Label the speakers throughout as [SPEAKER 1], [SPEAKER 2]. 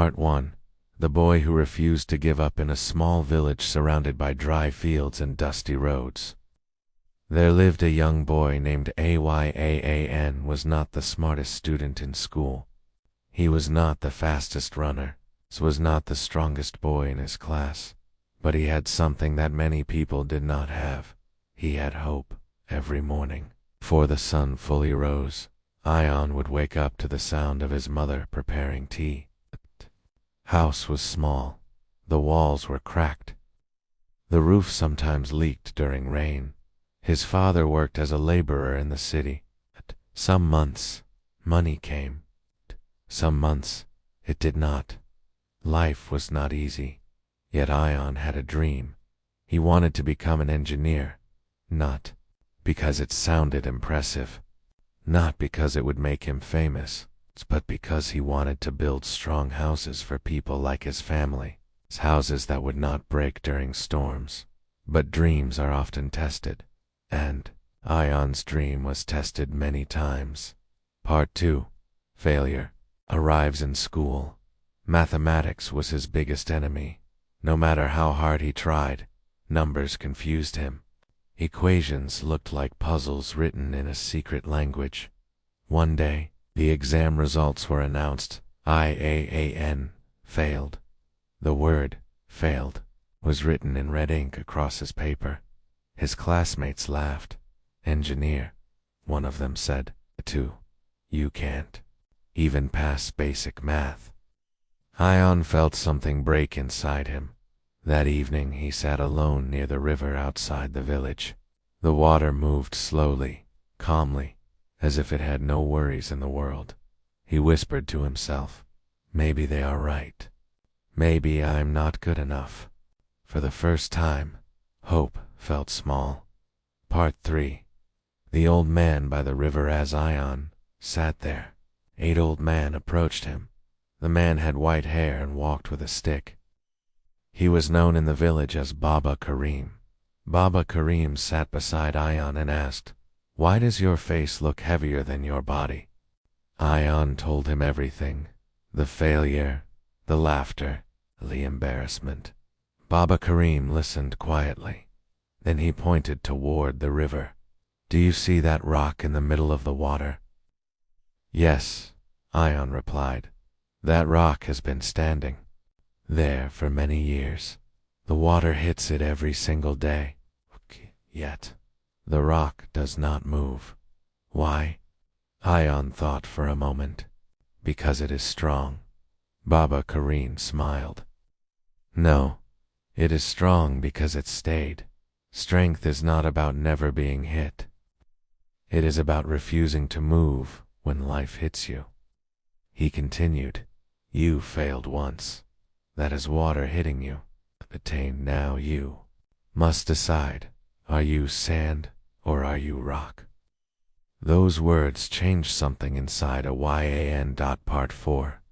[SPEAKER 1] Part 1. The boy who refused to give up in a small village surrounded by dry fields and dusty roads. There lived a young boy named Ayaan. Was not the smartest student in school. He was not the fastest runner. Was not the strongest boy in his class. But he had something that many people did not have. He had hope. Every morning, before the sun fully rose, Ayaan would wake up to the sound of his mother preparing tea. The house was small. The walls were cracked. The roof sometimes leaked during rain. His father worked as a laborer in the city. Some months, money came. Some months, it did not. Life was not easy. Yet Ayaan had a dream. He wanted to become an engineer. Not because it sounded impressive. Not because it would make him famous. But because he wanted to build strong houses for people like his family. Houses that would not break during storms. But dreams are often tested. And Ayaan's dream was tested many times. Part 2. Failure. Arrives in school. Mathematics was his biggest enemy. No matter how hard he tried, numbers confused him. Equations looked like puzzles written in a secret language. One day, the exam results were announced. Ayaan failed. The word failed was written in red ink across his paper. His classmates laughed. Engineer, one of them said. Two, you can't even pass basic math. Ayaan felt something break inside him. That evening he sat alone near the river outside the village. The water moved slowly, calmly, as if it had no worries in the world. He whispered to himself, maybe they are right. Maybe I'm not good enough. For the first time, hope felt small. Part 3. The old man by the river. As Ayaan sat there, 8 old men approached him. The man had white hair and walked with a stick. He was known in the village as Baba Karim. Baba Karim sat beside Ayaan and asked, why does your face look heavier than your body? Ayaan told him everything. The failure, the laughter, the embarrassment. Baba Karim listened quietly. Then he pointed toward the river. Do you see that rock in the middle of the water? Yes, Ayaan replied. That rock has been standing there for many years. The water hits it every single day. Yet, the rock does not move. Why? Ayaan thought for a moment. Because it is strong. Baba Karim smiled. No, it is strong because it stayed. Strength is not about never being hit. It is about refusing to move when life hits you. He continued, you failed once. That is water hitting you. Attain now you must decide, are you sand or are you rock? Those words changed something inside Ayaan. Part 4.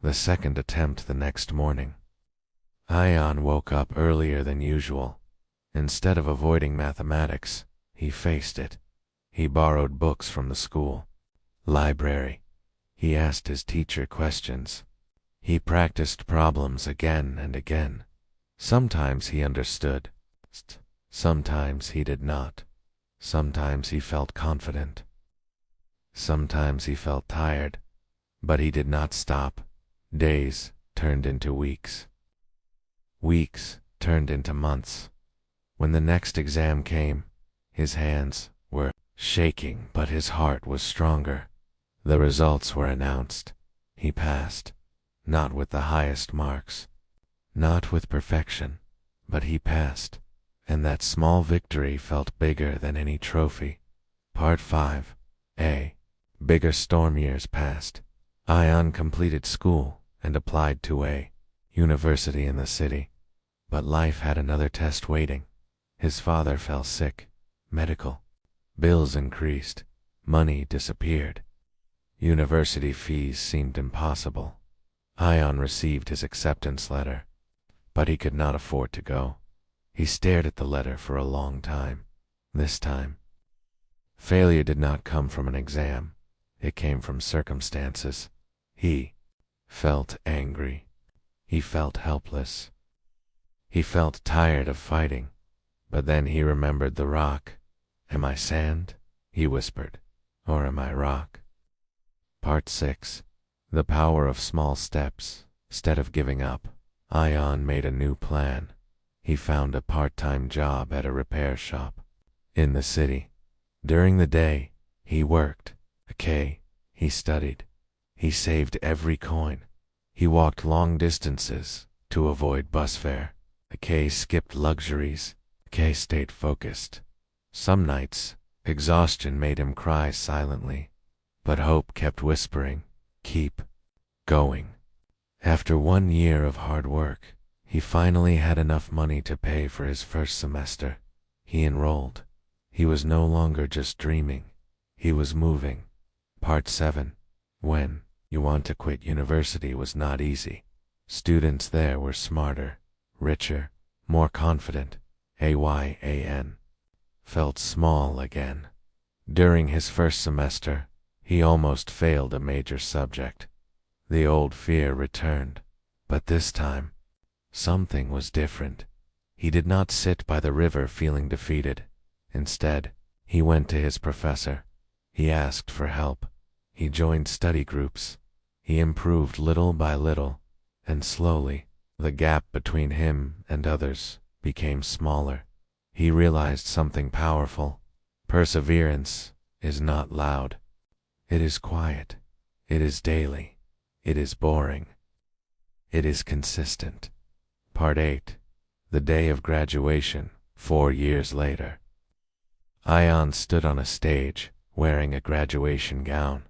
[SPEAKER 1] The second attempt. The next morning, Ayaan woke up earlier than usual. Instead of avoiding mathematics, he faced it. He borrowed books from the school library. He asked his teacher questions. He practiced problems again and again. Sometimes he understood. Sometimes he did not. Sometimes he felt confident. Sometimes he felt tired. But he did not stop. Days turned into weeks. Weeks turned into months. When the next exam came, his hands were shaking, but his heart was stronger. The results were announced. He passed. Not with the highest marks. Not with perfection. But he passed. And that small victory felt bigger than any trophy. Part 5. Bigger storm. Years passed. Ayaan completed school and applied to a university in the city. But life had another test waiting. His father fell sick. Medical bills increased. Money disappeared. University fees seemed impossible. Ayaan received his acceptance letter, but he could not afford to go. He stared at the letter for a long time. This time, failure did not come from an exam. It came from circumstances. He felt angry. He felt helpless. He felt tired of fighting. But then he remembered the rock. Am I sand? He whispered. Or am I rock? Part 6. The power of small steps. Instead of giving up, Ion made a new plan. He found a part-time job at a repair shop in the city. During the day, he worked. He studied. He saved every coin. He walked long distances to avoid bus fare. Skipped luxuries. Stayed focused. Some nights, exhaustion made him cry silently, but hope kept whispering, keep going. After 1 year of hard work, he finally had enough money to pay for his first semester. He enrolled. He was no longer just dreaming. He was moving. Part 7. When you want to quit university was not easy. Students there were smarter, richer, more confident. Ayan felt small again. During his first semester, he almost failed a major subject. The old fear returned, but this time, something was different. He did not sit by the river feeling defeated. Instead, he went to his professor. He asked for help. He joined study groups. He improved little by little, and slowly, the gap between him and others became smaller. He realized something powerful. Perseverance is not loud. It is quiet. It is daily. It is boring. It is consistent. Part 8. The day of graduation, 4 years later. Ion stood on a stage, wearing a graduation gown.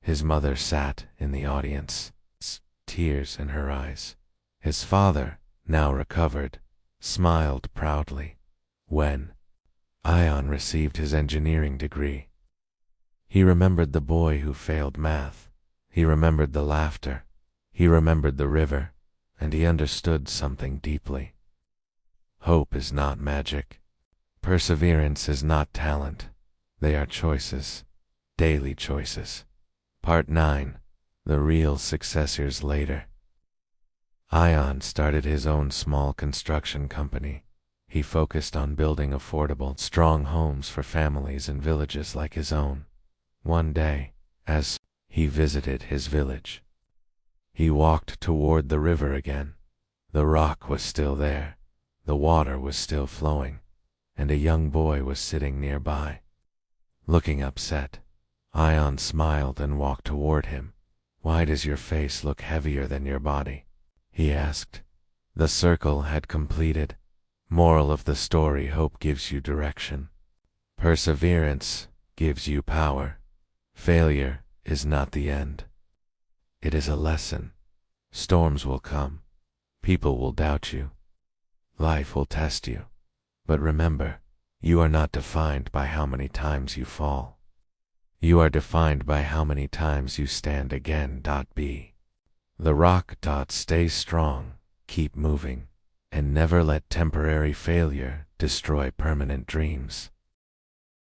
[SPEAKER 1] His mother sat in the audience, tears in her eyes. His father, now recovered, smiled proudly. When Ion received his engineering degree, he remembered the boy who failed math. He remembered the laughter. He remembered the river, and he understood something deeply. Hope is not magic. Perseverance is not talent. They are choices, daily choices. Part 9. The real success years later. Ion started his own small construction company. He focused on building affordable, strong homes for families in villages like his own. One day, as he visited his village, he walked toward the river again. The rock was still there, the water was still flowing, and a young boy was sitting nearby. Looking upset, Ion smiled and walked toward him. Why does your face look heavier than your body? He asked. The circle had completed. Moral of the story: hope gives you direction. Perseverance gives you power. Failure is not the end. It is a lesson. Storms will come. People will doubt you. Life will test you. But remember, you are not defined by how many times you fall. You are defined by how many times you stand again. B. The rock. Stay strong, keep moving, and never let temporary failure destroy permanent dreams.